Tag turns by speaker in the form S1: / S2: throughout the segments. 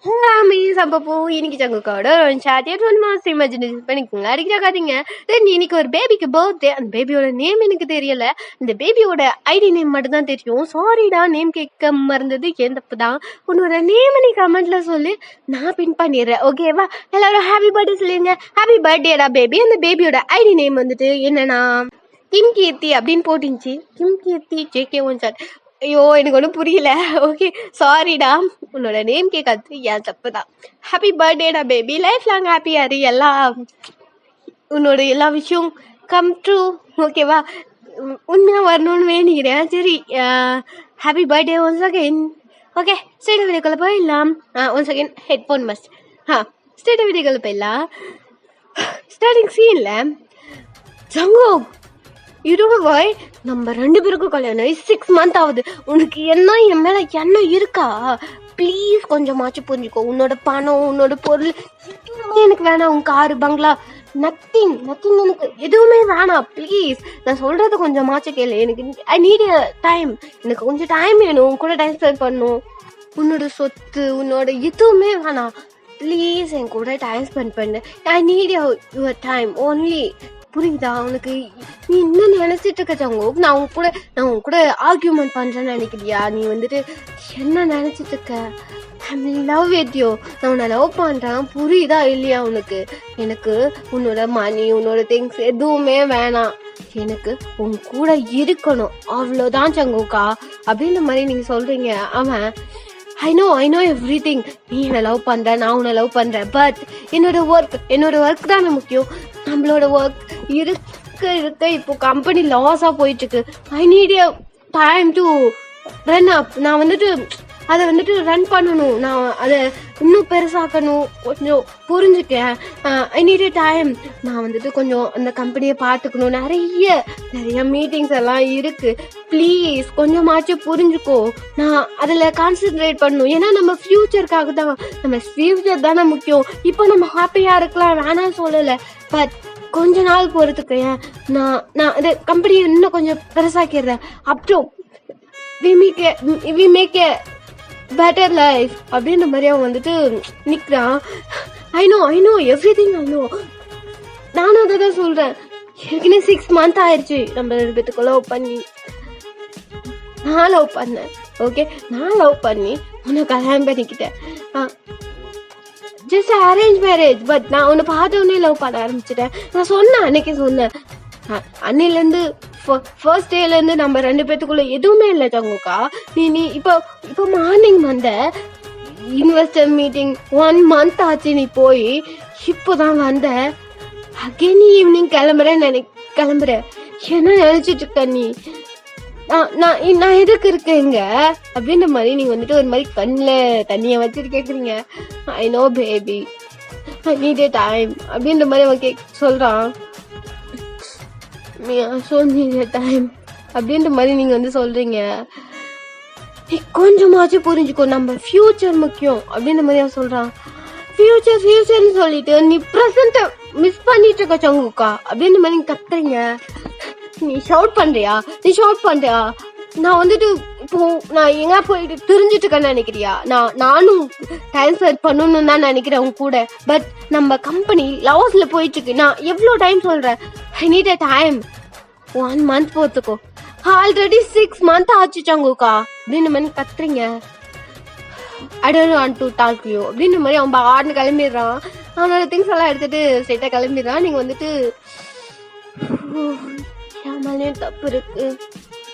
S1: Hami Sampapu, Iniki Changukoda, and chatted one must imagine panic. Ladikating. Then Iniki or baby birthday and baby or a name in Kateriala, and the baby would ID name Madan Tetu, sorry, da name cake come Maranda the Ken the Pada, who know a name any comment la sole, Napin Panira. Okay, hello, happy birthday, Selena, happy birthday, da baby, and the baby would ID name on the day in an Kim Kirti, Abdin Potinchi, Kim Kirti, JK one chat. ஐயோ எனக்கு ஒன்றும் புரியல. Okay சாரிடா, உன்னோட name கேட்காது ஏன் தப்பு தான். ஹாப்பி பர்த்டேடா பேபி, லைஃப் லாங் ஹாப்பியா இரு, எல்லா உன்னோட எல்லா விஷயம் கம் ட்ரூ. ஓகேவா, உண்மையாக வரணும்னு வேண்டிக்கிறேன். சரி, happy birthday once again. Okay, state வீடியோக்குள்ள போயிடலாம். Once again headphone must. State வீடியோக்குள்ள போயிடலாம். ஸ்டார்டிங் சீனில் ஜங்கோ இருவாய் நம்ம 2 பேருக்கும் கல்யாணம் 6 months ஆகுது. உனக்கு என்ன என் மேல என்ன இருக்கா? ப்ளீஸ் கொஞ்சமாச்சு புரிஞ்சுக்கோ. உன்னோட பணம், உன்னோட பொருள் எதுவுமே எனக்கு வேணாம். உன் காரு, பங்களா, நத்திங் எனக்கு எதுவுமே வேணாம். ப்ளீஸ் நான் சொல்றது கொஞ்சமாச்சு கேளு. எனக்கு ஐ நீட் டைம். எனக்கு கொஞ்சம் டைம் வேணும். உன் கூட டைம் ஸ்பெண்ட் பண்ணணும். உன்னோட சொத்து, உன்னோட எதுவுமே வேணாம். ப்ளீஸ் என் கூட டைம் ஸ்பெண்ட் பண்ணு. I need your time only. புரியுதா உனக்கு? நீ இன்னும் நினைச்சிட்டு இருக்க சங்கோ, நான் உன் கூட ஆர்கியூமெண்ட் பண்றேன்னு நினைக்கிறியா? நீ வந்துட்டு என்ன நினைச்சிட்டு இருக்க? I love with you. நான் உன்னை லவ் பண்றேன். புரியுதா இல்லையா உனக்கு? எனக்கு உன்னோட மணி, உன்னோட திங்ஸ் எதுவுமே வேணாம். எனக்கு உன் கூட இருக்கணும், அவ்வளோதான் சங்கோக்கா அப்படின்ற மாதிரி நீங்க சொல்றீங்க. அவன் ஐ நோ எவ்ரிதிங். நீ என்னை லவ் பண்ற, நான் உன்னை லவ் பண்றேன். பட் என்னோட ஒர்க் தானே முக்கியம். நம்மளோட ஒர்க் இருக்க இப்போ கம்பெனி லாஸா போயிட்டு இருக்கு. ஐ நீட் டைம் டு ரன் அப். நான் வந்துட்டு அதை வந்துட்டு ரன் பண்ணணும். நான் அதை இன்னும் பெருசாக்கணும். கொஞ்சம் புரிஞ்சுக்கேன். ஐ நீட் டைம். நான் வந்துட்டு கொஞ்சம் அந்த கம்பெனியை பார்த்துக்கணும். நிறைய மீட்டிங்ஸ் எல்லாம் இருக்கு. ப்ளீஸ் கொஞ்சமாச்சும் புரிஞ்சுக்கோ. நான் அதில் கான்சென்ட்ரேட் பண்ணணும். ஏன்னா நம்ம ஃபியூச்சருக்காக தான். நம்ம ஃபியூச்சர் தானே முக்கியம். இப்போ நம்ம ஹாப்பியாக இருக்கலாம், வேணாம் சொல்லலை. பட் கொஞ்ச நாள் போகிறதுக்கு நான் இந்த கம்பெனியை இன்னும் கொஞ்சம் பெருசாக்கிடுறேன். அப்புறம் we make a better life அப்படின்ற மாதிரி அவன் வந்துட்டு நிற்கிறான். I know everything. I know, நானும் அதை தான் சொல்கிறேன். ஏற்கனவே 6 months ஆயிடுச்சு நம்ம 2 பேத்துக்கு லவ் பண்ணி. நான் லவ் பண்ணேன். ஓகே, நான் லவ் பண்ணி உன்னை கல்யாணம் பண்ணிக்கிட்டேன். Just arrange marriage. பட் நான் உன்னை பார்த்தோன்னே லவ் பண்ண ஆரம்பிச்சிட்டேன். நான் சொன்னேன், அன்னைக்கு சொன்னேன். அன்னையிலேருந்து ஃபர்ஸ்ட் டேலேருந்து நம்ம 2 பேத்துக்குள்ள எதுவுமே இல்லை சங்கோக்கா. நீ இப்போ மார்னிங் வந்த இன்வெஸ்டர் மீட்டிங் 1 month ஆச்சு. நீ போய் இப்போதான் வந்த. அகைன் நீ ஈவினிங் கிளம்புற. என்ன நினைச்சிட்டு இருக்க நீ? நான் எதுக்கு இருக்கேன் இங்க அப்படின்ற மாதிரி நீங்க வந்துட்டு ஒரு மாதிரி கண்ணில் தண்ணியை வச்சுட்டு கேட்குறீங்க. I know baby, I need time அப்படின்ற மாதிரி அவன் சொல்றான். டைம் அப்படின்ற மாதிரி நீங்க வந்து சொல்றீங்க. நீ கொஞ்சமாச்சும் புரிஞ்சுக்கோ. நம்ம ஃபியூச்சர் முக்கியம் அப்படின்ற மாதிரி அவன் சொல்றான். ஃபியூச்சர்னு சொல்லிட்டு நீ ப்ரெசென்ட்டை மிஸ் பண்ணிட்டு இருக்க சங்குக்கா அப்படின்ற மாதிரி நீங்க கத்துறீங்க. நீ ஷவுட் பண்றியா? நான் வந்துட்டு இப்போ நான் எங்க போயிட்டு தெரிஞ்சிட்டு இருக்கேன்னு நினைக்கிறியா? நானும் டைம் ஸ்பெண்ட் பண்ணணும்னு தான் நினைக்கிறேன் உங்க கூட. பட் நம்ம கம்பெனி லாஸ்ல போயிட்டு இருக்கு. நான் எவ்வளோ டைம் சொல்றேன். I need time. 1 month போத்துக்கோ. ஆல்ரெடி 6 months ஆச்சு சங்குக்கா அப்படின்னு மாதிரி கத்துறீங்க. I don't want to talk to you அப்படின்ற மாதிரி அவன் பாட்னு கிளம்பிடுறான். அவனோட திங்ஸ் எல்லாம் எடுத்துட்டு ஸ்ட்ரெயிட்டா கிளம்பிடுறான். நீங்க வந்துட்டு மேலே தப்பு இருக்கு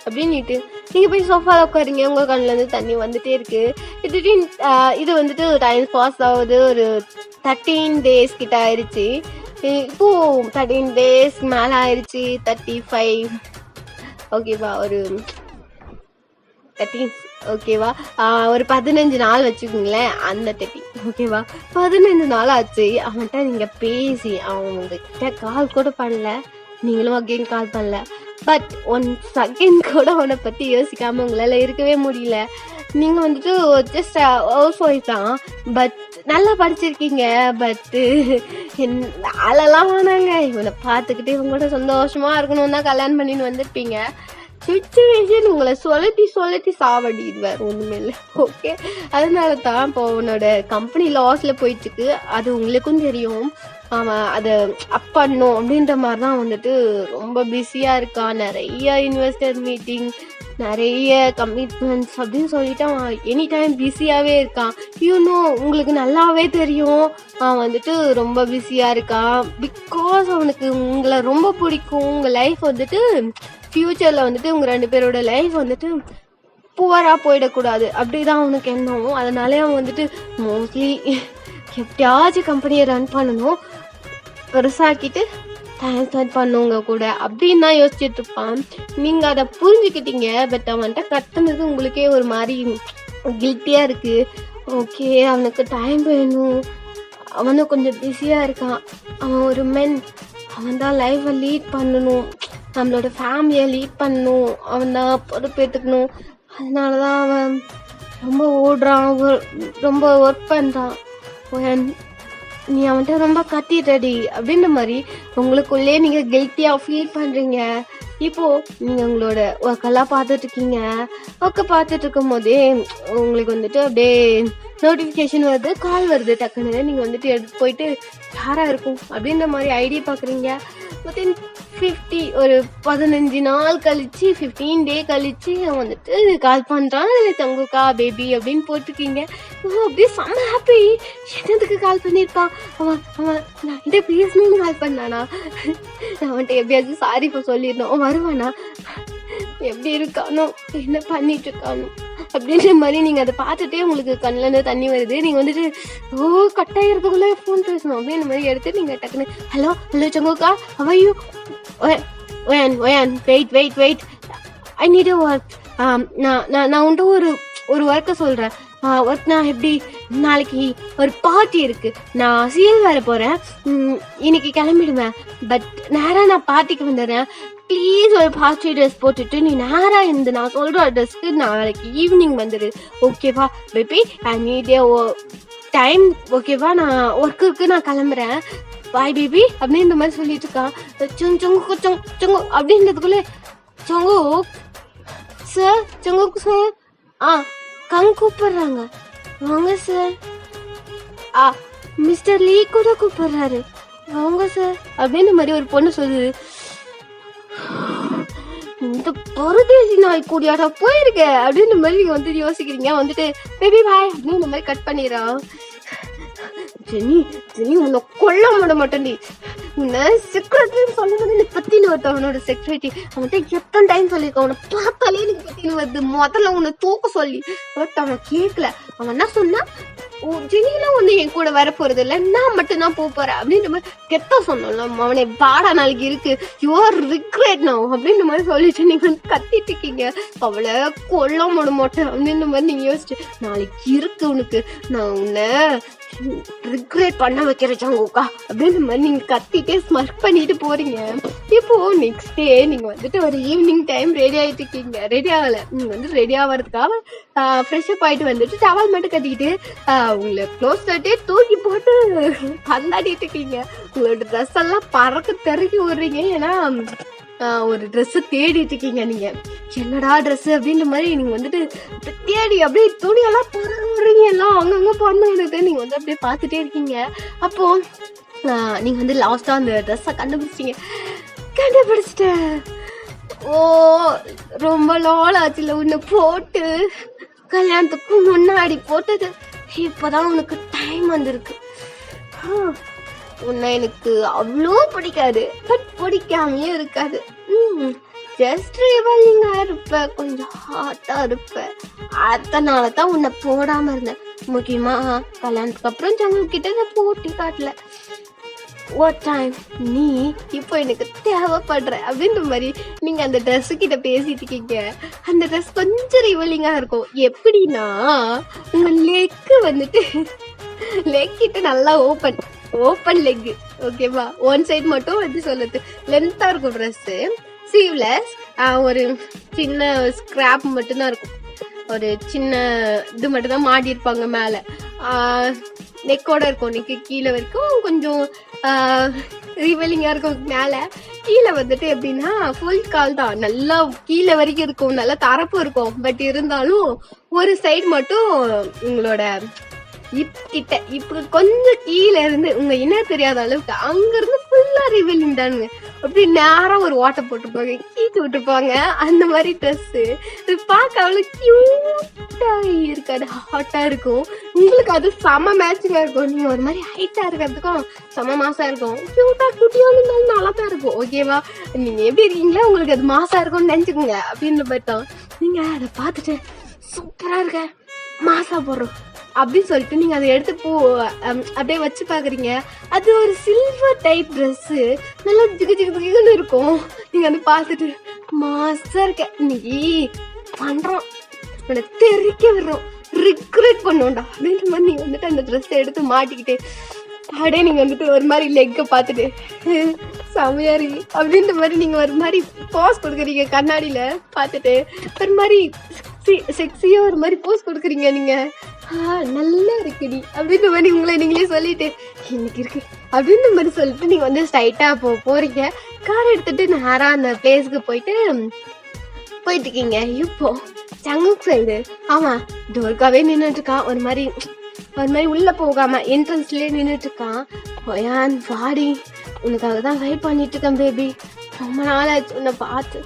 S1: அப்படின்னுட்டு நீங்க போய் சோஃபால உட்காருங்க. உங்க கண்ணுல இருந்து தண்ணி வந்துட்டே இருக்கு. இது வந்துட்டு டைம் பாஸ் ஆகுது. ஒரு 13 days கிட்ட ஆயிடுச்சு. இப்போ 13 days மேல ஆயிடுச்சு. 35 ஓகேவா, ஒரு 13 ஓகேவா, ஒரு 15 நாள் வச்சுக்கோங்களேன். அந்த 30 ஓகேவா, 15 நாள் ஆச்சு. அவன்கிட்ட நீங்க பேசி அவன் உங்ககிட்ட கால் கூட பண்ணல. நீங்களும் அகைன் கால் பண்ணல. பட் 1 second கூட அவனை பற்றி யோசிக்காமல் உங்களால் இருக்கவே முடியல. நீங்கள் வந்துட்டு ஜஸ்ட் ஹவுஸ் ஒய்ஃப் தான். பட் நல்லா படிச்சிருக்கீங்க. பட்டு வேலைலாம் வேணாங்க. இவனை பார்த்துக்கிட்டு இவங்க கூட சந்தோஷமாக இருக்கணும் தான் கல்யாணம் பண்ணின்னு வந்திருப்பீங்க. சுச்சுவேஷன் உங்களை சொல்லி சாவடிது, வேற ஒண்ணுமே இல்லை. ஓகே, அதனால தான் இப்போ உன்னோட கம்பெனி லாஸ்ல போயிட்டு இருக்கு. அது உங்களுக்கும் தெரியும். அவன் அதை அப் பண்ணும் அப்படின்ற மாதிரி தான் வந்துட்டு ரொம்ப பிஸியா இருக்கான். நிறைய இன்வெஸ்டர் மீட்டிங், நிறைய கமிட்மெண்ட்ஸ் அப்படின்னு சொல்லிட்டு அவன் எனி டைம் பிஸியாவே இருக்கான். உங்களுக்கு நல்லாவே தெரியும் அவன் வந்துட்டு ரொம்ப பிஸியா இருக்கான். பிகாஸ் அவனுக்கு உங்களை ரொம்ப பிடிக்கும். உங்க லைஃப் வந்துட்டு ஃபியூச்சர்ல வந்துட்டு உங்க 2 பேரோட லைஃப் வந்துட்டு புவரா போயிடக்கூடாது அப்படிதான் அவனுக்கு எண்ணம். அதனாலே அவன் வந்துட்டு மோஸ்ட்லி எப்படியாச்சும் கம்பெனியை ரன் பண்ணணும், பெருசாக்கிட்டு டைம் ஸ்பெண்ட் பண்ணுங்க கூட அப்படின்னு தான் யோசிச்சுட்டு இருப்பான். நீங்க அதை புரிஞ்சுக்கிட்டீங்க. பட் அவன்கிட்ட கத்துனது உங்களுக்கே ஒரு மாதிரி கில்ட்டியா இருக்கு. ஓகே, அவனுக்கு டைம் வேணும், அவனும் கொஞ்சம் பிஸியா இருக்கான், அவன் ஒரு மென், அவன் தான் லைஃப்பை லீட் பண்ணணும், நம்மளோட ஃபேமிலியை லீட் பண்ணணும், அவன் தான் பொறுப்பேற்றுக்கணும். அதனாலதான் அவன் ரொம்ப ஓடுறான், ரொம்ப ஒர்க் பண்றான். நீ அவன்கிட்ட ரொம்ப கத்திட்டடி அப்படின்ற மாதிரி உங்களுக்குள்ளே நீங்க கில்ட்டியா ஃபீல் பண்றீங்க. இப்போ நீங்க உங்களோட ஒர்க்கெல்லாம் பார்த்துட்டு இருக்கீங்க. ஒர்க்கை பார்த்துட்டு இருக்கும் போதே உங்களுக்கு வந்துட்டு அப்படியே நோட்டிஃபிகேஷன் வருது, கால் வருது. டக்குன்னு நீங்க வந்துட்டு எடுத்து போயிட்டு யாரா இருக்கும் அப்படின்ற மாதிரி ஐடியா பாக்குறீங்க. வித்தின் 50 ஒரு 15 நாள் கழிச்சு 15 டே கழிச்சு வந்துட்டு கால் பண்றான். தங்குக்கா பேபி அப்படின்னு போட்டிருக்கீங்க. அப்படியே செம்ம ஹாப்பி. என்னதுக்கு கால் பண்ணியிருக்கான் அவன்? நான் கிட்ட பேசணும்னு கால் பண்ணானா? அவன்கிட்ட எப்படியாச்சும் சாரி இப்போ சொல்லிடணும். அவன் வருவானா? எப்படி இருக்கானோ, என்ன பண்ணிட்டு இருக்கானோ அப்படின்ற மாதிரி நீங்க அதை பார்த்துட்டே உங்களுக்கு கண்ணுல இருந்து தண்ணி வருது. நீங்க வந்துட்டு கட்டாயிரத்துக்குள்ள போன் பேசணும் அப்படின்ற மாதிரி எடுத்து நீங்க டக்குன்னு ஹலோ சங்குக்கா, how are you? Wait I need work. நான் உன்ட்ட ஒரு ஒர்க்கை சொல்றேன். ஒர்க் நான் எப்படி, நாளைக்கு ஒரு பார்ட்டி இருக்கு, நான் சீல் வர போறேன், இன்னைக்கு கிளம்பிடுவேன். பட் நேரா நான் பார்ட்டிக்கு வந்துடுறேன். ப்ளீஸ் ஒரு பாசிட்டிவ் ட்ரெஸ் போட்டுட்டு நீ நேராக இருந்து நான் சொல்கிற அட்ரெஸ்க்கு நாளைக்கு ஈவினிங் வந்துடு. ஓகேவா பேபி? ஐ நீட் டைம். ஓகேவா? நான் ஒர்க்குக்கு நான் கிளம்புறேன். பாய் பேபி அப்படின்னு இந்த மாதிரி சொல்லிட்டு இருக்கான். சொங்கு அப்படின்றதுக்குள்ளே சொங்கு சார், சொங்கு சார், கங் கூப்பிடுறாங்க, வாங்க சார். மிஸ்டர் லீ கூட கூப்பிடுறாரு, வாங்க சார் அப்படின்ற மாதிரி ஒரு பொண்ணு சொல்லுது. இந்த பரதேசி நாய் கூடியாடா போயிருக்க அப்படின்ற மாதிரி நீங்க வந்துட்டு யோசிக்கிறீங்க. வந்துட்டு பேபி பாய் அப்படின்னு இந்த மாதிரி கட் பண்ணிடுறான். ஜெனி உன்னை கொல்ல விட மாட்டேன்டி. உன்னை செக்ரட்டரின்னு சொல்லும்போது எனக்கு பத்தின்னு வருது. அவனோட செக்ரட்டரி அவன்கிட்ட எத்தனை டைம் சொல்லியிருக்கான், அவனை பார்த்தாலே எனக்கு பத்தின்னு வருது. முதல்ல உன்னை தூக்க சொல்லி. பட் அவன் கேட்கல. அவன் என்ன சொன்னா, ஜெனிலாம் ஒண்ணு என் கூட வர போறது இல்லை, நான் மட்டும்தான் போறேன் அப்படின்ற மாதிரி கெத்தா சொன்னோம்ல. அவனை பாடா நாளைக்கு இருக்கு, யுவர் ரிக்ரெட் நவ் அப்படின்ற மாதிரி சொல்லிட்டு நீங்க வந்து கத்திட்டு இருக்கீங்க. அவளை கொல்ல விட மாட்டேன் அப்படின்ற மாதிரி நீங்க யோசிச்சு, நாளைக்கு இருக்கு உனக்கு, நான் உன்னை ரிக்ரெட் பண்ண வைக்கிறேன் சங்குக்கா அப்படின்ற மாதிரி நீங்க கத்திட்டே ஸ்மர்க் பண்ணிட்டு போறீங்க. இப்போ நெக்ஸ்ட் டே நீங்க வந்துட்டு ஒரு ஈவினிங் டைம் ரெடி ஆயிட்டு இருக்கீங்க. ரெடி ஆகல, நீங்க வந்து ரெடி ஆகிறதுக்காக ஃப்ரெஷ் அப் ஆயிட்டு வந்துட்டு டவல் மட்டும் கட்டிக்கிட்டு உங்களை க்ளோஸ் தட்டே தூக்கி போட்டு பந்தாடிட்டு இருக்கீங்க. உங்களோட ட்ரெஸ் எல்லாம் பறக்க திறக்கி விடுறீங்க. ஏன்னா ஒரு ட்ரெஸ் தேடிட்டு இருக்கீங்க. நீங்க என்னடா ட்ரெஸ் அப்படின்ற மாதிரி நீங்க வந்துட்டு தேடி அப்படியே துணியெல்லாம் பறந்துடுறீங்க. எல்லாம் அங்கங்க பறந்துடுது. நீங்க வந்து அப்படியே பார்த்துட்டே இருக்கீங்க. அப்போ நீங்க வந்து லாஸ்டா அந்த ட்ரெஸ்ஸை கண்டுபிடிச்சிட்டேன். ரொம்ப நாள் ஆச்சுல உன்னை போட்டு, கல்யாணத்துக்கு முன்னாடி போட்டது. இப்பதான் உனக்கு டைம் வந்திருக்கு. உன்னை எனக்கு அவ்வளோ பிடிக்காது, பட் பிடிக்காமையே இருக்காது. ஜஸ்ட் ரிவலிங்கா இருப்ப, கொஞ்சம் ஹாட்டா இருப்ப. அதனால தான் உன்னை போடாம இருந்தேன். முக்கியமா கல்யாணத்துக்கு அப்புறம் ஜங்குக்கிட்ட போட்டி காட்டல. ஒரு டைம் நீ இப்போ எனக்கு தேவைப்படுற அப்படின்ற மாதிரி நீங்க அந்த ட்ரெஸ் கிட்ட பேசிட்டு இருக்கீங்க. அந்த ட்ரெஸ் கொஞ்சம் ரிவலிங்கா இருக்கும். எப்படின்னா, உங்க லெக் வந்துட்டு லெக் கிட்ட நல்லா ஓப்பன் லெக். ஓகேவா? ஒன் சைடு மட்டும் வந்து சொல்லுது லென்த்தா இருக்கும் ட்ரெஸ். ஸ்லீவ்லெஸ், ஒரு சின்ன ஸ்கிராப் மட்டும்தான் இருக்கும். ஒரு சின்ன இது மட்டும் தான் மாட்டி இருப்பாங்க மேல. நெக்கோட இருக்கும், நெக்கு கீழே வரைக்கும் கொஞ்சம் ரிவலிங்கா இருக்கும். மேல கீழே வந்துட்டு எப்படின்னா ஃபுல் கால் தான், நல்லா கீழே வரைக்கும் இருக்கும், நல்லா தரப்பு இருக்கும். பட் இருந்தாலும் ஒரு சைடு மட்டும் உங்களோட கிட்ட இப்படி கொஞ்சம் கீழே இருந்து உங்க என்ன தெரியாத அளவுக்கு அங்க இருந்து ஃபுல்லா ரிவீலிங் தானுங்க. அப்படி நேரம் ஒரு ஓட்டை போட்டுருப்பாங்க, கீச்சு விட்டுருப்பாங்க. அந்த மாதிரி ட்ரெஸ் பார்க்க அவ்வளவு கியூட்டா இருக்காது, ஹாட்டா இருக்கும். உங்களுக்கு அது செம மேட்சிங்கா இருக்கும். நீங்க ஒரு மாதிரி ஹைட்டா இருக்கிறதுக்கும் செம மாசா இருக்கும். கியூட்டா குட்டியோட இருந்தாலும் நல்லா தான் இருக்கும். ஓகேவா? நீங்க எப்படி இருக்கீங்களா, உங்களுக்கு அது மாசா இருக்கும்னு நினைச்சுக்கோங்க. அப்படின்னு பார்த்தோம் நீங்க அதை பார்த்துட்டு சூப்பரா இருக்க மாசா போடுறோம் அப்படின்னு சொல்லிட்டு நீங்க அதை எடுத்து அப்படியே வச்சு பாக்குறீங்க. அது ஒரு சில்வர் டைப் ட்ரெஸ், நல்லா ஜிகு ஜிகு ஜிகுன்னு இருக்கும். நீங்க அதை பார்த்துட்டு மாசா இருக்க இன்னைக்கு பண்றோம், தெரிக்க விடுறோம், ரிக்ரெட் பண்ணுவோம்டா அப்படின்ற மாதிரி நீங்க வந்துட்டு அந்த ட்ரெஸ் எடுத்து மாட்டிக்கிட்டு அப்படியே நீங்க வந்துட்டு ஒரு மாதிரி லெக்க பார்த்துட்டு செமையா இருக்கு அப்படின்ற மாதிரி நீங்க ஒரு மாதிரி போஸ் கொடுக்குறீங்க. கண்ணாடியில பார்த்துட்டு ஒரு மாதிரி செக்ஸியா ஒரு மாதிரி போஸ் கொடுக்குறீங்க. நீங்க நல்லா இருக்குடி அப்படின்ற மாதிரி உங்களை நீங்களே சொல்லிட்டு இன்னைக்கு இருக்கு அப்படின்ற மாதிரி சொல்லிட்டு நீங்க வந்து ஸ்ட்ரைட்டா போறீங்க. கார் எடுத்துட்டு நேரா அந்த பிளேஸ்க்கு போயிட்டு இருக்கீங்க. இப்போ சங்குக் சைடு அவன் டோர்காவே நின்றுட்டு இருக்கான். ஒரு மாதிரி உள்ள போகாம என்ட்ரன்ஸ்லயே நின்றுட்டு இருக்கான். போயான் வாடி, உனக்காக தான் வெயிட் பண்ணிட்டு இருக்கேன் பேபி. ரொம்ப நாள் ஆச்சு உன்னை பார்த்து.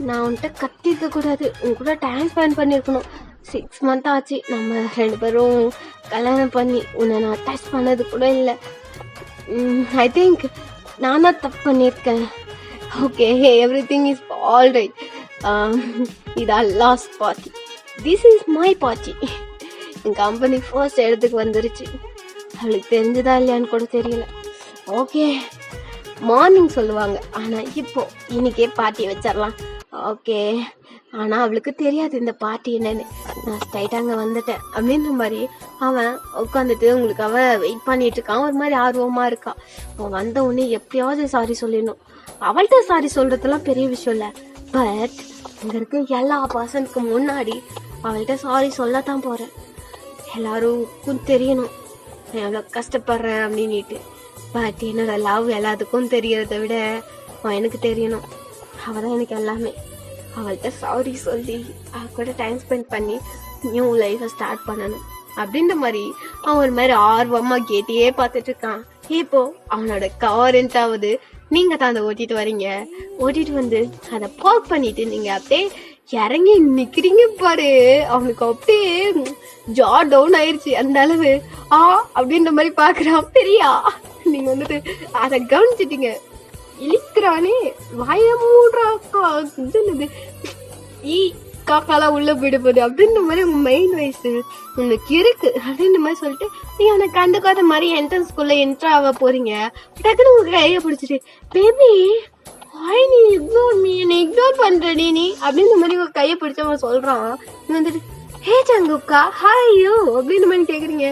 S1: நான் உன்கிட்ட கத்திருக்க கூடாது, உன் கூட டைம் ஸ்பெண்ட் பண்ணிருக்கணும். 6 months ஆச்சு நம்ம 2 பேரும் கல்யாணம் பண்ணி. உன்னை நான் டச் பண்ணது கூட இல்லை. ஐ திங்க் நானா தப்பு பண்ணியிருக்கேன். Okay, everything is all right. இதான் last party, this is my party. என் கம்பெனி ஃபர்ஸ்ட் இடத்துக்கு வந்துருச்சு. அவளுக்கு தெரிஞ்சதா இல்லையான்னு கூட தெரியல. ஓகே, மார்னிங் சொல்லுவாங்க, ஆனா இப்போ இன்னைக்கே பார்ட்டி வச்சிடலாம். ஓகே, ஆனா அவளுக்கு தெரியாது இந்த பார்ட்டி என்னன்னு. நான் ஸ்ட்ரைட்டா அங்க வந்துட்டேன் அப்படின்ற மாதிரி அவன் உட்காந்துட்டு உங்களுக்கு அவ வெயிட் பண்ணிட்டு இருக்கான். ஒரு மாதிரி ஆர்வமா இருக்கா. அவன் வந்த உடனே எப்படியாவது சாரி சொல்லிடணும். அவள்கிட்ட சாரி சொல்றதெல்லாம் பெரிய விஷயம் இல்ல, பட் இங்க இருக்க எல்லா பர்சனுக்கு முன்னாடி அவள்கிட்ட சாரி சொல்லத்தான் போறேன். எல்லாருக்கும் தெரியணும் நான் எவ்வளவு கஷ்டப்படுறேன் அப்படின்னுட்டு. பட் என்னோட லவ் எல்லாத்துக்கும் தெரியறத விட எனக்கு தெரியணும். அவதான் எனக்கு எல்லாமே. அவள்கிட்ட சாரி சொல்லி அவ கூட டைம் ஸ்பெண்ட் பண்ணி நியூ லைஃபை ஸ்டார்ட் பண்ணணும் அப்படின்ற மாதிரி அவன் ஒரு மாதிரி ஆர்வமா கேட்டியே பார்த்துட்டு இருக்கான். இப்போ அவனோட கார் என்டாவது நீங்க தான் அதை ஓட்டிட்டு வரீங்க. ஓட்டிட்டு வந்து அதை பார்க் பண்ணிட்டு நீங்க அப்படியே இறங்கி நிக்கிறீங்க பாரு. அவனுக்கு அப்படியே ஜா டவுன் ஆயிடுச்சு. அந்த அளவு அப்படின்ற மாதிரி பாக்குறான். பெரியா நீங்க வந்துட்டு அதை கவனிச்சிட்டீங்க. இழிக்கிறானே வாய மூடுறாக்கா, காக்காலாம் உள்ள போயிட போகுது அப்படின்ற மாதிரி உங்க மைண்ட் வைஸ் உனக்கு இருக்கு அப்படின்ற மாதிரி சொல்லிட்டு நீங்க அவனை கண்டுக்காத மாதிரி என்ட்ரன்ஸ்குள்ள என்ட்ரா ஆக போறீங்க. டக்குன்னு உங்க கையை பிடிச்சிட்டு பேபி ஹாய், நீ இக்னோர் பண்றடி நீ அப்படின்ற மாதிரி உங்க கையை பிடிச்சவன் சொல்றான். நீ வந்துட்டு ஹே சங்குக்கா ஹாய்யோ அப்படின்ற மாதிரி கேக்குறீங்க.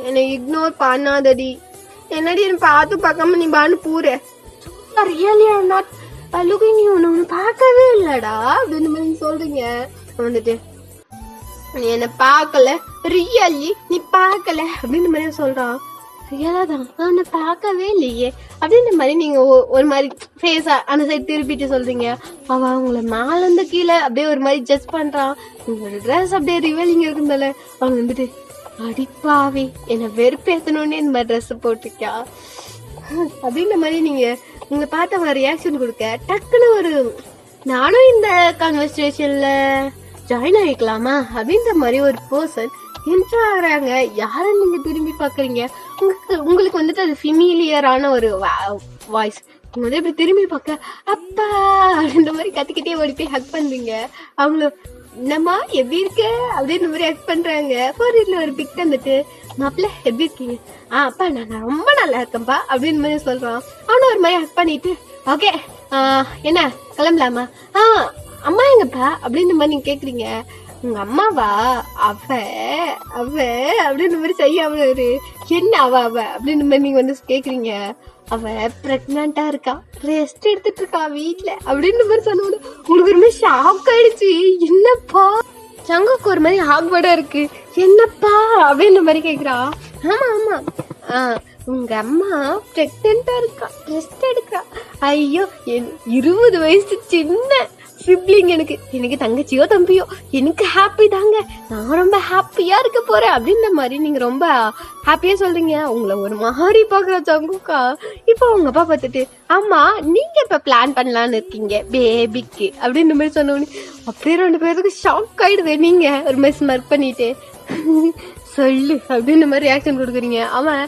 S1: என்னை இக்னோர் பண்ணாதடி, என்னடி என்ன பார்த்து பார்க்காம நீ பான்னு பூர really I am not looking you, நான் பார்க்கவே இல்லடா அப்படின்னு மாதிரி சொல்றீங்க. வந்துட்டு நீ என்ன பார்க்கல, ரியலி நீ பார்க்கல அப்படின்னு மாதிரி சொல்றான். ரியலா தான் நான் உன்னை பார்க்கவே இல்லையே அப்படின்ற மாதிரி நீங்க ஒரு மாதிரி ஃபேஸா அந்த சைடு திருப்பிட்டு சொல்றீங்க. அவன் உங்களை மேல இருந்து கீழே அப்படியே ஒரு மாதிரி ஜட்ஜ் பண்றான். உங்களோட ட்ரெஸ் அப்படியே ரிவீலிங் இருக்குந்தால அவங்க வந்துட்டு அடிப்பாவி என்ன வெறுப்பேத்தணும்னு இந்த மாதிரி ட்ரெஸ் போட்டிருக்கா அப்படின்ற மாதிரி நீங்க உங்களை பார்த்து அவன் ரியாக்ஷன் கொடுக்க டக்குன்னு ஒரு நானும் இந்த கான்வர்சேஷன்ல ஜாயின் ஆகிக்கலாமா அப்படின்ற மாதிரி ஒரு பர்சன் என்ட்ரு ஆகுறாங்க. யார நீங்க திரும்பி பாக்குறீங்க. உங்களுக்கு வந்துட்டு அது ஃபெமிலியரான ஒரு வாய்ஸ். நீங்க வந்து இப்படி திரும்பி பார்க்க அப்பா அப்படின்ற மாதிரி கத்திக்கிட்டே ஓடி போய் ஹக் பண்றீங்க. அவங்களும் என்னம்மா எப்படி இருக்க அப்படின்ற மாதிரி ஹக் பண்றாங்க. ஒரு பிக் வந்துட்டு மாப்பிள்ள எப்படி இருக்கீங்க, அப்பா நான் ரொம்ப நல்லா இருக்கேன்ப்பா அப்படின்னு மாதிரி சொல்றான். அவனும் ஒரு மாதிரி ஹக் பண்ணிட்டு ஓகே என்ன கிளம்பலாமா, அம்மா எங்கப்பா அப்படின்ற மாதிரி நீங்க கேக்குறீங்க. உங்க அம்மாவா, அவ அப்படின்ற மாதிரி செய்யாம என்ன அவ அப்படின்ற மாதிரி நீங்க வந்து கேக்குறீங்க. அவ பிரெக்னண்டா இருக்கா, ரெஸ்ட் எடுத்துட்டு இருக்கா வீட்டுல அப்படின்ற மாதிரி சொன்னோட உங்களுக்கு ஒரு மாதிரி ஷாக் ஆயிடுச்சு. என்னப்பா சங்குக்கு ஒரு மாதிரி ஆக்வர்டா இருக்கு. என்னப்பா அப்படின்ற மாதிரி கேக்குறா. ஆமா உங்க அம்மா பிரெக்னெண்டா இருக்கா, ரெஸ்ட் எடுக்கிறா. ஐயோ 20 வயசு சின்ன சிப்ளிங் எனக்கு தங்கச்சியோ தம்பியோ எனக்கு ஹாப்பி தாங்க, நான் ரொம்ப ஹாப்பியா இருக்க போறேன் அப்படின்ற மாதிரி நீங்க ரொம்ப ஹாப்பியா சொல்றீங்க. உங்களை ஒரு மாதிரி பாக்குற ஜங்குக்கா. இப்போ உங்க அப்பா பார்த்துட்டு ஆமா நீங்க இப்ப பிளான் பண்ணலான்னு இருக்கீங்க பேபிக்கு அப்படின்ற மாதிரி சொன்னோன்னு அப்படியே 2 பேருக்கு ஷாக் ஆயிடுது. நீங்க ஒரு மாதிரி ஸ்மர்க் பண்ணிட்டு சொல்லு அப்படின்ற மாதிரி ரியாக்ஷன் கொடுக்குறீங்க. அவன்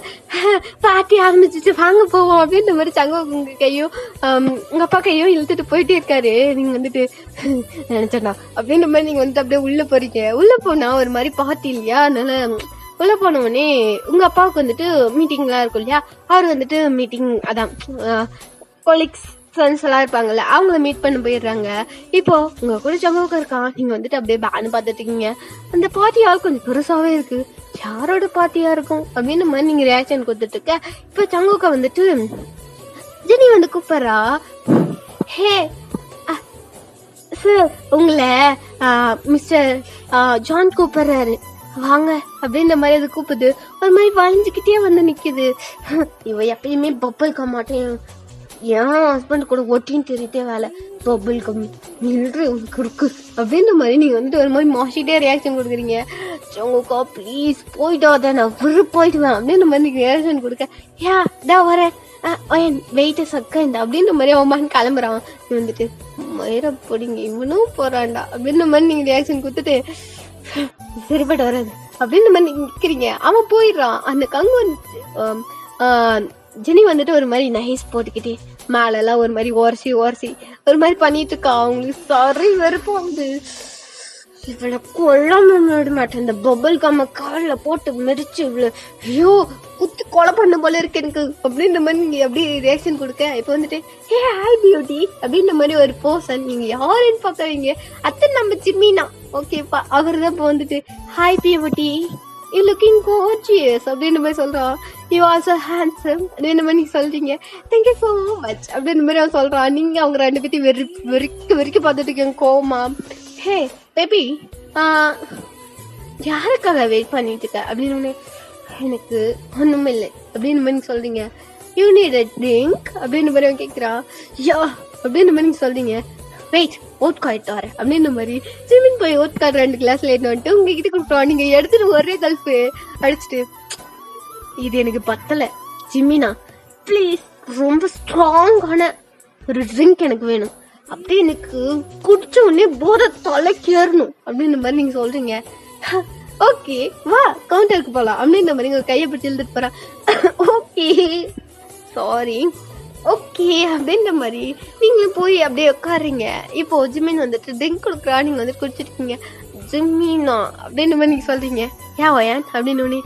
S1: பாட்டி ஆரம்பிச்சிச்சு வாங்க போவோம் அப்படின்ற மாதிரி உங்க கையும் உங்க அப்பா கையும் இழுத்துட்டு போயிட்டே இருக்காரு. நீங்க வந்துட்டு நினைச்சா அப்படின்ற மாதிரி நீங்க வந்துட்டு அப்படியே உள்ள போறீங்க. உள்ள போனா ஒரு மாதிரி பார்ட்டி இல்லையா, அதனால உள்ள போன உடனே உங்க அப்பாவுக்கு வந்துட்டு மீட்டிங் எல்லாம் இருக்கும் இல்லையா, அவர் வந்துட்டு மீட்டிங் அதான் கொலிக்ஸ் ஃப்ரெண்ட்ஸ் எல்லாம் இருப்பாங்கல்ல, அவங்கள மீட் பண்ண போயிடுறாங்க. இப்போ உங்க கூட ஜங்குக்கா இருக்கான், நீங்க வந்துட்டு அப்படியே பேனு பார்த்துட்டு இருக்கீங்க. அந்த பார்ட்டியால் கொஞ்சம் பெருசாவே இருக்கு, யாரோட பார்ட்டியா இருக்கும் அப்படின்னு மாதிரி நீங்க ரியாக்ஷன் கொடுத்துட்டு இருக்க. இப்போ ஜங்குக்கா வந்துட்டு ஜெனி வந்து கூப்பிடுறா, ஹே சார் உங்களை மிஸ்டர் ஜான் கூப்பிடுறாரு வாங்க அப்படின்ற மாதிரி அது கூப்பிடுது. ஒரு மாதிரி வளைஞ்சுக்கிட்டே வந்து நிக்குது. இவ எப்பயுமே பப்பல் க மாட்டேன், என் ஹஸ்பண்ட் கூட ஒட்டின்னு தெரியுதே வேலை, பபுள் கம் நின்று இருக்கு அப்படின்ற மாதிரி நீங்க வந்துட்டு ஒரு மாதிரி மாசிட்டே ரியாக்ஷன் கொடுக்குறீங்க. ஜங்குக்கா ப்ளீஸ் போயிட்டாத, நான் போயிடுவேன் அப்படின்ற மாதிரி நீங்க ரியாக்ஷன் கொடுக்க. தான் வரேன் வெயிட்ட செகண்ட் அப்படின்ற மாதிரி அவன் கிளம்புறான். நீ வந்துட்டு மயிர போடிங்க இவனும் போறான்டா அப்படின்ற மாதிரி நீங்க ரியாக்ஷன் கொடுத்துட்டு சரிப்பட்டு வராது அப்படின்ற மாதிரி நீங்க நிக்கிறீங்க. அவன் போயிடுறான். அந்த கங்கு ஜெனி வந்துட்டு ஒரு மாதிரி நைஸ் போட்டுக்கிட்டே மேலெல்லாம் ஒரு மாதிரி ஓரசி ஒரு மாதிரி பண்ணிட்டு இருக்கா. அவங்களுக்கு சரி வெறுப்பா வந்து இவளை கொல்லாம விட மாட்டேன், இந்த பபுள் கம்ம காலில் போட்டு மிதிச்சு இவ்வளோ ஐயோ குத்தி கொலை பண்ண போல இருக்கு எனக்கு அப்படின்ற மாதிரி நீங்க எப்படி ரியாக்ஷன் கொடுக்க. இப்போ வந்துட்டு ஹே ஹாய் பியூட்டி அப்படின்ற மாதிரி ஒரு பர்சன், நீங்க யாருன்னு பாக்குறீங்க, அத்தை நம்ம ஜிம்மினா ஓகேப்பா, அவர் தான் இப்போ வந்துட்டு ஹாய் பியூட்டி யூ லுக்கிங் கோர்ஜியஸ் அப்படின்ற மாதிரி சொல்றான். யூ ஆல்சோ ஹேண்ட்ஸம் அப்படின்ற மாதிரி நீங்க சொல்றீங்க. தேங்க்யூ ஸோ மச் அப்படின்ற மாதிரி அவன் சொல்றான். நீங்க அவங்க 2 பேத்தையும் வெறிக்க பார்த்துட்டு இருக்கீங்க கோமா. ஹே பேபி யாருக்காக வெயிட் பண்ணிட்டு இருக்க அப்படின்னு எனக்கு ஒண்ணும் இல்லை அப்படின்னு மாதிரி சொல்றீங்க. யூ நீட் அ ட்ரிங்க் அப்படின்னு மாதிரி அவன் கேட்குறான். யா அப்படின்னு மாதிரி சொல்றீங்க. வெயிட் ஓட்கா எடுத்து வரேன் அப்படின்ற மாதிரி ஜிமின் போய் ஓட்கா 2 கிளாஸ்ல எடுத்து வந்துட்டு உங்ககிட்ட கொடுத்துருவான். நீங்க எடுத்துட்டு ஒரே கல்ஃபு அடிச்சுட்டு இது எனக்கு பத்தல ஜிம்மினா ப்ளீஸ் ரொம்ப ஸ்ட்ராங்கான ஒரு ட்ரிங்க் எனக்கு வேணும், அப்படியே எனக்கு குடிச்ச உடனே போதை தொலைக்கேறணும் அப்படின்ற மாதிரி நீங்க சொல்றீங்க. ஓகே வா கவுண்டருக்கு போலாம் அப்படின்ற மாதிரி உங்க கையை பிடிச்சி எழுதிட்டு போறான். ஓகே சாரி ஓகே அப்படின்ற மாதிரி நீங்களும் போய் அப்படியே உட்காடுறீங்க. இப்போ ஜிம்மின் வந்துட்டு ட்ரிங்க் கொடுக்குறா, நீங்க வந்துட்டு குடிச்சிருக்கீங்க. ஜிம்மினா அப்படின்ற மாதிரி நீங்க சொல்றீங்க. ஏன் அப்படின்னு ஒன்னே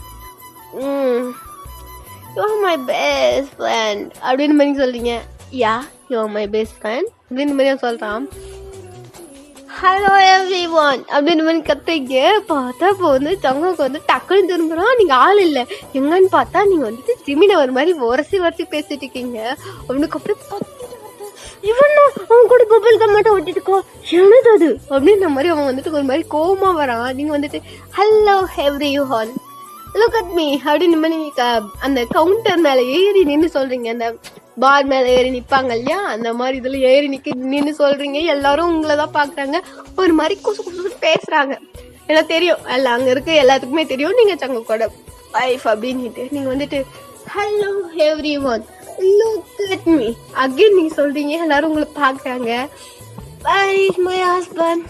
S1: you are my best friend அப்படின்னு மாதிரி சொல்றீங்க. Yeah you are my best friend அப்படின்னு மாதிரி சொல்றான். ஹலோ எவ்ரி ஒன் அப்படின்னு மாதிரி கத்துறீங்க. பார்த்தா இப்போ வந்து ஜங்குக்கு வந்து டக்குன்னு திரும்புறான். நீங்க ஆள் இல்லை எங்கன்னு பார்த்தா நீங்க வந்துட்டு ஜிமினை ஒரு மாதிரி உரசி பேசிட்டு இருக்கீங்க. அவனுக்கு அப்படியே இவன் அவன் கூட பபுள் கம் மட்டும் விட்டுட்டுக்கோ எனது அது அப்படின்ற மாதிரி அவன் வந்துட்டு ஒரு மாதிரி கோவமா வரான். நீங்க வந்துட்டு hello every one look at me அப்படின்னு மாதிரி அந்த கவுண்டர் மேல ஏறி நின்று சொல்றீங்க. அந்த பார் மேல ஏறி நிப்பாங்க இல்லையா, அந்த மாதிரி இதுல ஏறி நின்னு சொல்றீங்க. எல்லாரும் உங்களை தான் பாக்குறாங்க, ஒரு மாதிரி குசு பேசுறாங்க. எனக்கு தெரியும் எல்லாம் அங்க இருக்கு எல்லாத்துக்குமே தெரியும் நீங்க ஜங்குக்கோட வைஃப் அப்படின்னுட்டு. நீங்க வந்துட்டு hello every one look at me again நீங்க சொல்றீங்க. எல்லாரும் உங்களை பாக்குறாங்க. where is my husband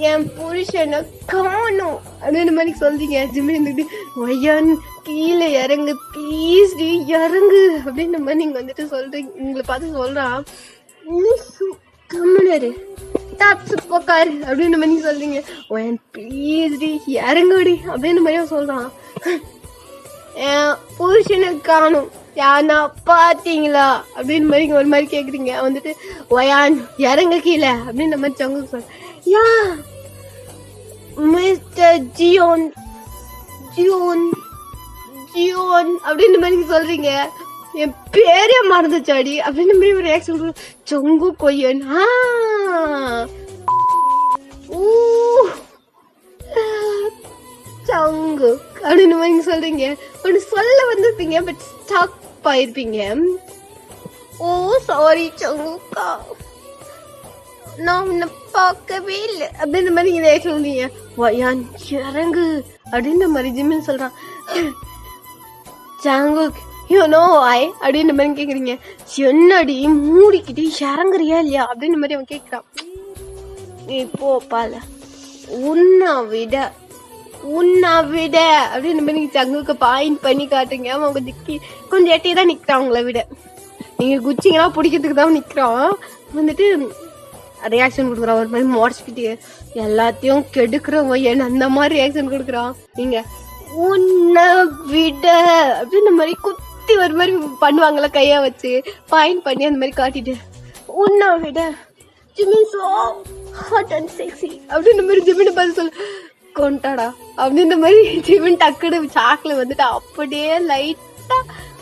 S1: என் புருஷனை காணும் அப்படின்னு மாதிரி சொல்றீங்க. ஜிம்மி இருந்துட்டு ஒய்யான் கீழே இறங்கு ப்ளீஸ் டி இறங்கு அப்படின்ற மாதிரி நீங்க வந்துட்டு சொல்றீங்க. உங்களை பார்த்து சொல்றான் கம்மனரு டாப்ஸ் போக்காரு அப்படின்ற மாதிரி நீங்க சொல்றீங்க. ஒயன் ப்ளீஸ் டி இறங்குடி அப்படின்ற மாதிரியும் சொல்றான். என் புருஷனை காணும் யானா பாத்தீங்களா அப்படின்னு மாதிரி ஒரு மாதிரி கேக்குறீங்க. வந்துட்டு ஒயான் இறங்க கீழே அப்படின்ற மாதிரி ஜங்கு சொல்ற. யா மிஸ்டர் ஜியோன் ஜியோன் ஜியோன் அப்படின்ற மாதிரி சொல்றீங்க. என் பேரே மறந்துச்சாடி அப்படின்ற மாதிரி ஒரு ரியாக்ஷன் கொடுக்கும். ஜங்கு கொய்யன் சங்கு அப்படின்னு மாதிரி சொல்றீங்க. ஒன்று சொல்ல வந்திருப்பீங்க, பட் ஸ்டாக் ஆயிருப்பீங்க. ஓ சாரி சங்குக்கா, நான் உன்னை பார்க்கவே இல்லை அப்படின்ற மாதிரி நீங்க சொல்றீங்க. வயான் இறங்கு அப்படின்ற மாதிரி ஜிம்மின் சொல்றான். சங்குக் யூனோ ஐ அப்படின்ற மாதிரி கேக்குறீங்க. என்னடி மூடிக்கிட்டு இறங்குறியா இல்லையா அப்படின்ற மாதிரி அவன் கேட்கிறான். நீ போப்பால உன்னை விட அப்படின்னு மாதிரி நீங்க சங்குக்கு பாயிண்ட் பண்ணி காட்டுங்க. அவன் கொஞ்சம் எட்டி தான் நிக்கிறான் உங்களை விட. நீங்க குச்சிங்கெல்லாம் பிடிக்கிறதுக்கு தான் நிக்கிறான். வந்துட்டு ரியாக்ஷன் கொடுக்குறான் ஒரு மாதிரி முடிச்சுக்கிட்டு, எல்லாத்தையும் கெடுக்கிறவன் ஏன்னு அந்த மாதிரி ரியாக்ஷன் கொடுக்குறான். நீங்க உன்னை விட அப்படின்னு மாதிரி குத்தி ஒரு மாதிரி பண்ணுவாங்கல்ல, கையா வச்சு பாயிண்ட் பண்ணி அந்த மாதிரி காட்டிட்டு உன்னை விட Jimin so hot and sexy அப்படின்ற மாதிரி ஜிமின் பார்த்து சொல்லு கொண்டாடா அப்படின்ற மாதிரி ஜிமின் டக்குனு சாக்கில் வந்துட்டு அப்படியே லைட்டா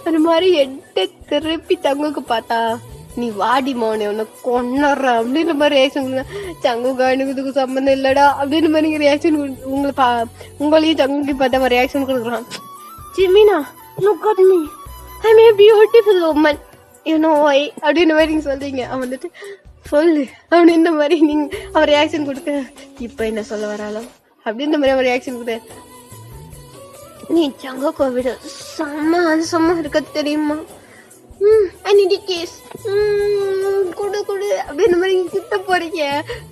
S1: ஒரு மாதிரி எட்ட திருப்பி சங்குக்கு பார்த்தா, நீ வாடி மோனே உன்னை கொண்டுற அப்படின்ற மாதிரி ரியாக்ஷன் கொடுங்க. சங்குக்கா எனக்கு இதுக்கு சம்மந்தம் இல்லடா அப்படின்ற மாதிரி நீங்க ரியாக்ஷன் உங்களையும் சங்குக்கு பார்த்தா ரியாக்ஷன் கொடுக்குறான். ஜிமினா look at me, I'm a beautiful woman, you know why அப்படின்ற மாதிரி நீங்க சொல்றீங்க. அவன் வந்துட்டு சொல்லு அப்படின்ற மாதிரி நீங்க அவன் ரியாக்ஷன் கொடுக்க, இப்ப என்ன சொல்ல வராலும் அப்படின்ற மாதிரி அவன் ரியாக்ஷன் கொடுக்க, நீ சங்குக்கா விட செம்ம இருக்க தெரியுமா, I need a kiss, குடு அப்படின்ற மாதிரி கிட்ட போறீங்க.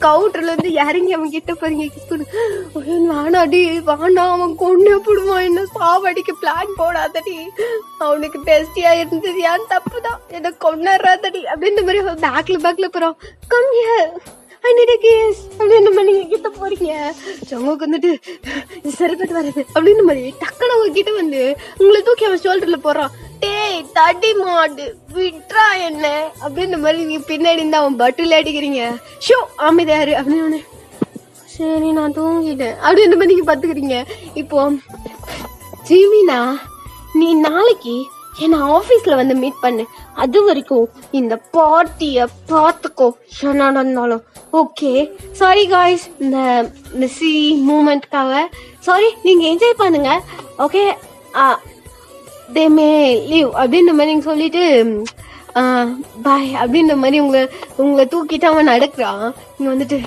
S1: கவுண்டர்ல இருந்து இறங்கி அவன் கிட்ட போறீங்க, கிஸ் கொடு. வானாடி வானா, அவன் கொண்டு போடுவான், என்ன சாவடிக்க பிளான் போடாதடி, அவனுக்கு டெஸ்டியா இருந்தது ஏன் தப்புதான், என்ன கொண்டாடுறாதடி அப்படின்ற மாதிரி பேக்ல போறான். Come here, I need a kiss அப்படின்ற மாதிரி நீங்க கிட்ட போறீங்க. சங்குக்கு வந்துட்டு சரிப்பட்டு வருது அப்படின்ற மாதிரி டக்குனு அவங்க கிட்ட வந்து உங்களை தூக்கி அவன் ஷோல்டர்ல போறான். டேய் தடி மாடு விட்ரா என்ன அப்படின்ற மாதிரி நீங்க பின்னாடி இருந்து அவன் பட்டில் அடிக்கிறீங்க. ஷோ அமைதியாரு அப்படின்னு. சரி நான் தூங்கிட்டேன் அப்படின்ற மாதிரி நீங்க பாத்துக்கிறீங்க. இப்போ ஜிமினா, நீ நாளைக்கு என்ன ஆபீஸ்ல வந்து மீட் பண்ணு, அது வரைக்கும் இந்த பார்ட்டிய பாத்துக்கோ என்ன நடந்தாலும். ஓகே சாரி காய்ஸ், இந்த சி மூமெண்ட்காக சாரி, நீங்க என்ஜாய் பண்ணுங்க. ஓகே தே மே லீவ் அப்படின்ற மாதிரி நீங்க சொல்லிட்டு பாய் அப்படின்ற மாதிரி உங்களை தூக்கிட்டு அவன் நடக்கிறான். நீங்க வந்துட்டு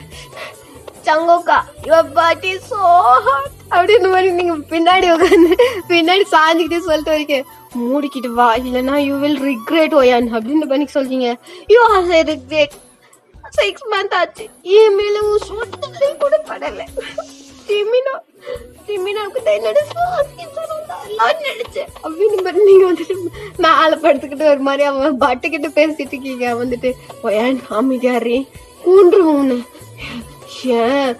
S1: சங்கோக்கா யுவர் பாட்டி சோ ஹாட் அப்படின்ற மாதிரி நீங்க பின்னாடி உட்காந்து பின்னாடி சாஞ்சிக்கிட்டே சொல்லிட்டு வரீங்க. மூடிக்கிட்டு வா, இல்லைன்னா யூ வில் ரிக்ரெட் ஒயான் அப்படின்ற மாதிரி சொல்றீங்க. யூ ஆர் ரிக்ரெட் 6 months ஆச்சு, மேல சுத்தத்தை கூட படல. ஜிமினாவுக்கு தான் என்னோட நினைச்சேன் அப்படின்னு மாதிரி நீங்க வந்துட்டு மேல படுத்துக்கிட்டு ஒரு மாதிரி அவன் பட்டுக்கிட்டு பேசிட்டு இருக்கீங்க. வந்துட்டு ஒயான் அமைதியாரி கூண்டுருவோன்னு ஏன்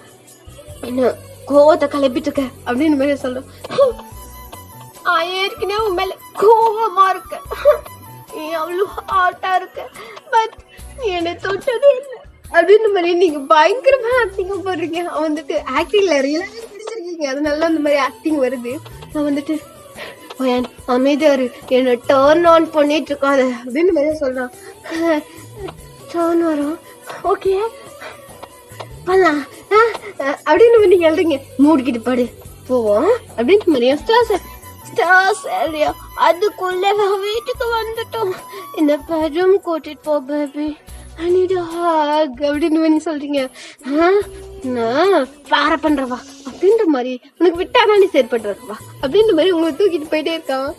S1: என்ன கோவத்தை கிளப்பிட்டு இருக்க அப்படின்னு மாதிரி சொல்றேன். ஏற்கனவே உன் மேல கோவமா இருக்க, நீ அவ்வளவு ஹாட்டா இருக்க, பட் என்னை தொட்டதே இல்லை அப்படின்னு மாதிரி நீங்க பயங்கரமா ஆக்டிங்க போடுறீங்க. அவன் வந்துட்டு ஆக்டிங்ல ரியலாவே பிடிச்சிருக்கீங்க, அதனால அந்த மாதிரி ஆக்டிங் வருது. நான் வந்துட்டு அமைதியாரு என்ன டர்ன் ஆன் பண்ணிட்டு இருக்காத அப்படின்னு மாதிரி சொல்றான். டர்ன் வரும் ஓகே பண்ணலாம் அப்படின்னு நீங்க எழுதுங்க. மூடிக்கிட்டு படு போவோம் அப்படின்னு மாதிரியா ஸ்டார்ஸ் இல்லையா, அதுக்குள்ள வீட்டுக்கு வந்துட்டோம். இந்த பெரும் கூட்டிட்டு போ baby, I need a hug அப்படின்னு நீ சொல்றீங்க. பார பண்றவா அப்படின்ற மாதிரி உனக்கு விட்டானா நீ செயற்படுறவா அப்படின்ற மாதிரி உங்களை தூக்கிட்டு போயிட்டே இருக்கான்.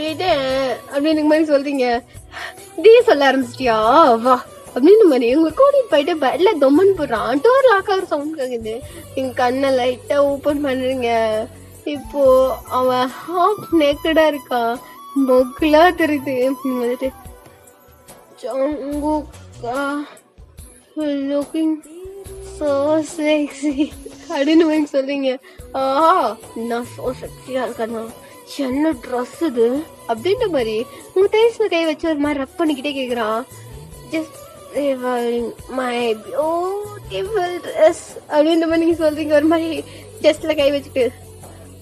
S1: விட அப்படின்னு மாதிரி சொல்றீங்க. டீ சொல்ல ஆரம்பிச்சிட்டியா வா அப்படின்னு மாதிரி உங்களை கூட்டிட்டு போயிட்டு பெட்ல தொம்மன் போடுறான். டோர் லாக் ஆகிற சவுண்ட் கேக்குது. நீங்க கண்ணை லைட்டா ஓபன் பண்றீங்க. இப்போ அவன் ஹாஃப் நேக்கடா இருக்கான், மொக்குலா தெரியுது. வந்துட்டு Jungkook looking so sexy அப்படின்னு மாதிரி சொல்றீங்க. நான் so செக்ஸியா இருக்கேன்னா என்ன ட்ரெஸ் இது அப்படின்ற மாதிரி உங்க தேசில கை வச்சு ஒரு மாதிரி ரப் பண்ணிக்கிட்டே கேக்குறான். ஜஸ்ட் மை பியூட்டிஃபுல் ட்ரெஸ் அப்படின்ற மாதிரி நீங்க சொல்றீங்க. ஒரு மாதிரி ஜஸ்ட்ல கை வச்சுட்டு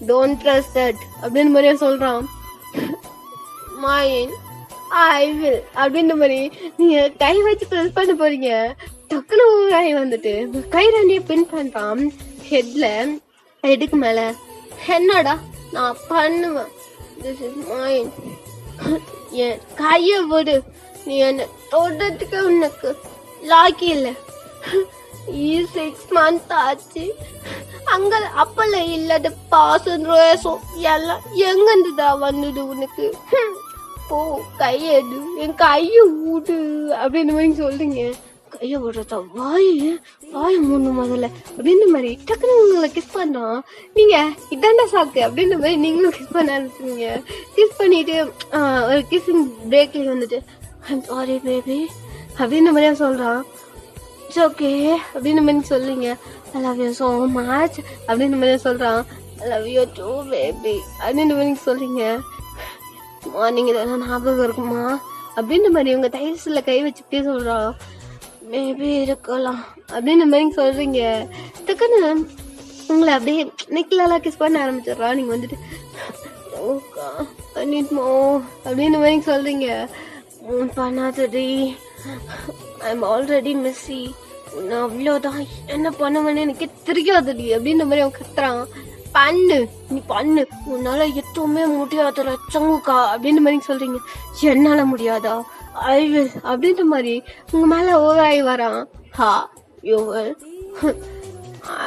S1: டோன்ட் ட்ரஸ்ட் தட் அப்படின்னு மாதிரியா சொல்றான். மைன் ஐ வில் அப்படின்ற மாதிரி நீங்க கை வச்சு ப்ரெஸ் பண்ண போறீங்க. டக்குனு கை வந்துட்டு கை ரெண்டையும் பின் பண்றான் ஹெட்ல. எதுக்கு மேல என்னடா நான் பண்ணுவேன். This is mine. என் கைய விடு. நீ என்ன தொடுறதுக்கு உனக்கு லாக்கி இல்லை. 6 months ஆச்சு. அங்க அப்பல இல்லாத பாசம் ரோசம் எல்லாம் எங்கிருந்துதா வந்தது உனக்கு? போ கையெடு, என் கைய விடு அப்படின்னு மாதிரி சொல்றீங்க. கைய விடுறதா? வாய் மூணு முதல்ல அப்படின்ற மாதிரி டக்குன்னு உங்களை கிஸ் பண்ணா நீங்க இதாண்டா சாக்கு அப்படின்ற மாதிரி நீங்களும் கிஸ் பண்ண ஆரம்பிச்சுங்க. கிஸ் பண்ணிட்டு ஒரு கிஸ்ஸிங் பிரேக்ல வந்துட்டு ஐம் சாரி பேபி அப்படின்ற மாதிரியா சொல்றான். இட்ஸ் ஓகே அப்படின்னு மாதிரி சொல்லுங்க. I love you so much அப்படின்ற மாதிரியா சொல்றான். I love you too baby அப்படின்ற மாதிரி சொல்றீங்க. மார்னிங் இதெல்லாம் ஞாபகம் இருக்குமா அப்படின்ற மாதிரி உங்க டைல்ஸ்ல கை வச்சுக்கிட்டே சொல்றான். மேபி இருக்கலாம் அப்படின்ற மாதிரி சொல்றீங்க. டக்குன்னு உங்களை அப்படியே நெக்லாம் கிஸ் பண்ண ஆரம்பிச்சிடுறான். நீங்க வந்துட்டு பண்ணிட்டுமோ அப்படின்ற மாதிரி சொல்றீங்க. பண்ணாதடி, ஐம் ஆல்ரெடி மிஸ்ஸி. நான் அவ்வளோதான், என்ன பண்ணுவேன்னு எனக்கு தெரியாதடி அப்படின்ற மாதிரி அவன் கத்துறான். பண்ணு, நீ பண்ணு, உன்னால எதுவுமே முடியாதுல சங்குக்கா அப்படின்ற மாதிரி சொல்றீங்க. என்னால முடியாதா? ஐ வில் அப்படின்ற மாதிரி உங்க மேல ஓவராகி வரான். ஹா you will,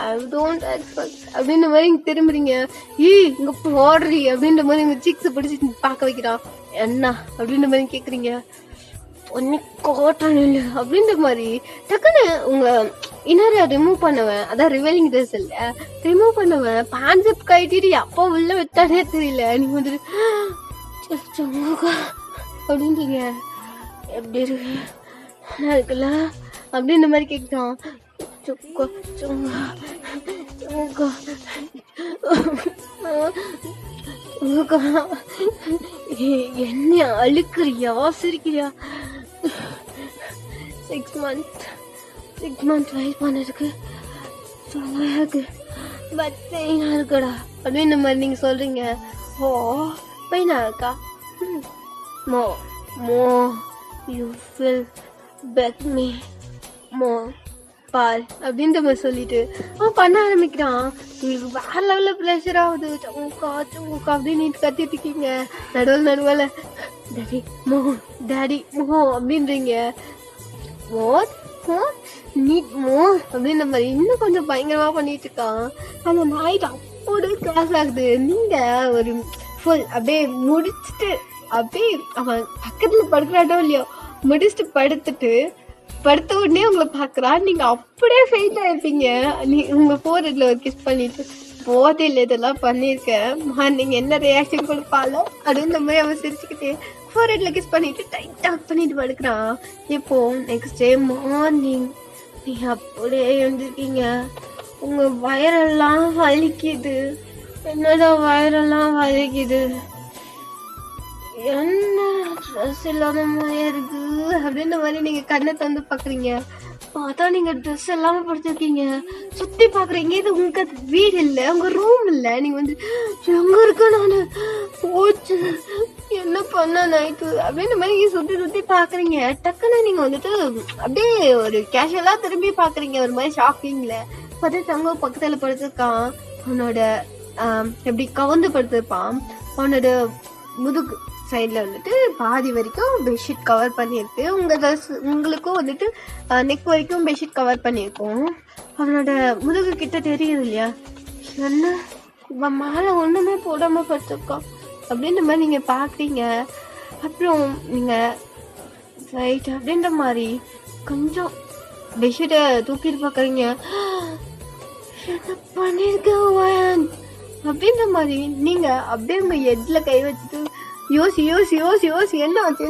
S1: I don't expect அப்படின்ற மாதிரி திரும்புறீங்க. இங்க போடுறி அப்படின்ற மாதிரி உங்க சிக்ஸ் பிடிச்சி பார்க்க வைக்கிறான். என்ன அப்படின்ற மாதிரி கேக்குறீங்க. ஒன்னு காட்டன் இல்லை அப்படின்ற மாதிரி டக்குன்னு உங்க இன்னரை ரிமூவ் பண்ணுவேன். அதான் ரிவெலிங் ட்ரெஸ் இல்ல, ரிமூவ் பண்ணுவேன். பேண்ட் கட்டிட்டு அப்போ உள்ள விட்டானே தெரியல. நீங்க வந்துட்டு அப்படின்றீங்க. எப்படி இருக்கு, நல்லா இருக்குல்ல அப்படின்ற மாதிரி கேட்குறான். சுக்கா சுங்கா சுங்கா என்ன அழுக்கிறியா சிரிக்கிறியா? 6 months வெயிட் பண்ணிருக்கு. சும்மையா இருக்கு, பட் பெயினா இருக்குடா அப்படின்னு மாதிரி நீங்க சொல்றீங்க. ஓ பெயினா இருக்கா? மோ மோ யூ வில் பெக் மீ மோ பால் அப்படின்ற மாதிரி சொல்லிட்டு அவன் பண்ண ஆரம்பிக்கிறான். உங்களுக்கு வேற லெவல்ல ப்ரெஷர் ஆகுது. சமுக்கா சமுக்கா அப்படின்னு கத்திட்டு இருக்கீங்க. நடுவில் டாடி மோ டாடி மோ அப்படின்றீங்க. மோர் மோர் நீட் மோர் அப்படின்ற மாதிரி இன்னும் கொஞ்சம் பயங்கரமா பண்ணிட்டு இருக்கான். அந்த நைட் அப்போது கிளாஸ் ஆகுது. நீங்க ஒரு ஃபுல் அப்படியே முடிச்சுட்டு அப்படியே அவன் பக்கத்துல படுக்கிறாட்டோ இல்லையோ முடிச்சுட்டு படுத்த உடனே உங்களை பாக்குறான். நீங்க அப்படியே ஃபெயிட் ஆயிருப்பீங்க. உங்க போர்ல ஒரு கிஸ் பண்ணிட்டு போதையில இதெல்லாம் பண்ணிருக்கேன், நீங்க என்ன ரியாக்ஷன் கொடுப்பாலோ அப்படின்னு மாதிரி அவன் சிரிச்சுக்கிட்டே ஃபோர்ஹெட்ல கிஸ் பண்ணிட்டு டைட்டா பண்ணிட்டு படுக்கிறான். இப்போ நெக்ஸ்ட் டே மார்னிங் நீங்க அப்படியே எழுந்திருக்கீங்க. உங்க வயரெல்லாம் வலிக்குது. என்னடா வயரெல்லாம் வலிக்குது, என்ன ட்ரெஸ் இல்லாம மாதிரியா இருக்கு அப்படின்ற மாதிரி நீங்க கண்ணை தந்து பாக்குறீங்க. பார்த்தா நீங்க ட்ரெஸ் எல்லாமே படுத்திருக்கீங்க. சுத்தி பாக்குறீங்க. இது உங்க வீடு இல்ல, உங்க ரூம் இல்ல. நீங்க வந்து எங்க இருக்க நானு போச்சு என்ன பண்ண நைட்டு அப்படின்ற மாதிரி சுத்தி பாக்குறீங்க. டக்குன்னு நீங்க வந்துட்டு அப்படியே ஒரு கேஷுவலா திரும்பி பாக்குறீங்க. ஒரு மாதிரி ஷாக்கிங்ல பார்த்தா தங்க பக்கத்துல படுத்திருக்கான். அவனோட எப்படி கவர்ந்து படுத்திருப்பான். அவனோட முதுகு சைட்ல வந்துட்டு பாதி வரைக்கும் பெட்ஷீட் கவர் பண்ணியிருக்கு. உங்க ட்ரெஸ் உங்களுக்கும் வந்துட்டு நெக் வரைக்கும் பெட்ஷீட் கவர் பண்ணியிருக்கோம். அவனோட முதுகு கிட்ட தெரியுது இல்லையா, என்ன மேலே ஒண்ணுமே போடாம படுத்திருக்கான் அப்படின்ற மாதிரி நீங்க பாக்குறீங்க. அப்புறம் நீங்க ரைட் அப்படின்ற மாதிரி கொஞ்சம் பெட்ஷீட்டை தூக்கிட்டு பாக்குறீங்க. என்ன பண்ணிருக்கேன் அப்படின்ற மாதிரி நீங்க அப்படியே உங்க ஹெட்ல கை வச்சுட்டு யோசி என்ன ஆச்சு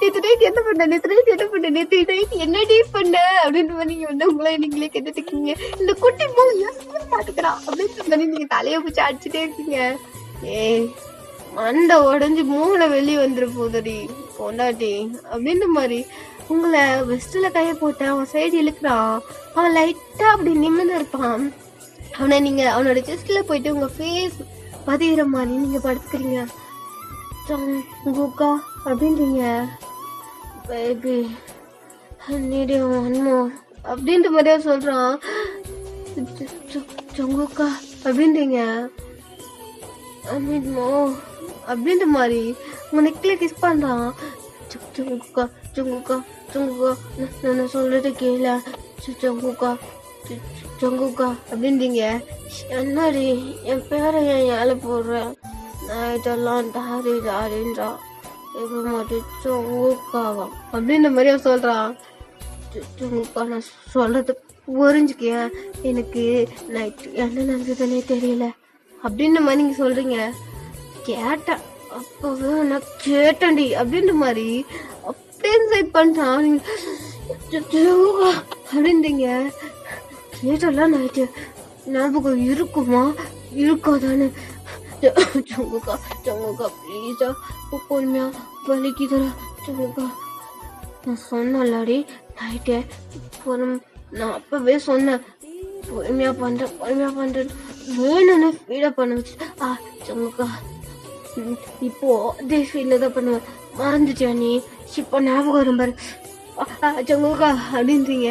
S1: நேற்று நைட் என்ன பண்ண நேற்று நைட் என்ன டீட் பண்ண அப்படின்ற மாதிரி நீங்க வந்து உங்களை நீங்களே கேட்டுட்டு இருக்கீங்க. இந்த குட்டி மூ யோசிக்க மாட்டுக்கிறான் அப்படின்னு சொல்லி நீங்க தலையை பிடிச்சி அடிச்சுட்டே இருக்கீங்க. மண்டை உடஞ்சி மூளை வெளியே வந்துரு போதடி பொண்டாட்டி அப்படின்ற மாதிரி உங்களை வெஸ்ட்ல கைய போட்டு அவன் சைடு இழுக்கிறான். அவன் லைட்டா அப்படி நிமிர்ந்து இருப்பான். அவனை நீங்க அவனோட செஸ்ட்ல போயிட்டு உங்க ஃபேஸ் பதிகிற மாதிரி நீங்க படுத்துக்கிறீங்க. குக்கா அப்படின்றீங்க. பேபி நீடி ஒன் மோர் அப்படின்ற மாதிரியா சொல்றான். ஜங்குக்கா அப்படின்றீங்க. ஐ மீன் மோ அப்படின்ற மாதிரி உங்க நெக்ல கிஸ் பண்றான். ஜங்குக்கா ஜங்குக்கா ஜங்குக்கா நான் சொல்றது கேள. ஜங்குக்கா ஜங்குக்கா அப்படின்றீங்க. என்னடி என் பேரை ஏன் ஏழை போடுறேன்? நான் இதெல்லாம் டாரின்றா இப்போ மட்டும் ஜங்குக்காவா அப்படின்ற மாதிரி அவன் சொல்றான். ஜங்குக்கா நான் சொல்றது புரிஞ்சுக்க, எனக்கு நைட்டு என்ன நடந்ததுன்னே தெரியல அப்படின்ற மாதிரி நீங்க சொல்றீங்க. கேட்டேன், அப்பவே நான் கேட்டேன்டி அப்படின்ற மாதிரி அப்படியே சைட் பண்றான். அப்படின்றீங்க. கேட்டெல்லாம் நைட்டு ஞாபகம் இருக்குமா இருக்காதானு. ஜங்குக்கா ஜங்குக்கா ப்ளீஸா பொறுமையா வலிக்குதுடா ஜங்குக்கா. நான் சொன்னலாடி நைட்டே நான் அப்பவே சொன்னேன் பொறுமையா பண்றேன் வேணும்னு ஃபீடா பண்ண வச்சு. ஜங்குக்கா இப்போ அதே ஃபீல்ல தான் பண்ணுவேன். மறந்துட்டியா நீ? இப்போ ஞாபகம் வரும் பாரு. ஜங்குக்கா அப்படின்றீங்க.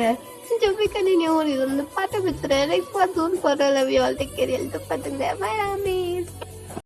S1: ஜம்பிக்கா நீ ஒரு பாட்டை வச்சுறேன். லைக் பார்த்து love you all take care. எழுத்து பார்த்துங்க. பை ராமி.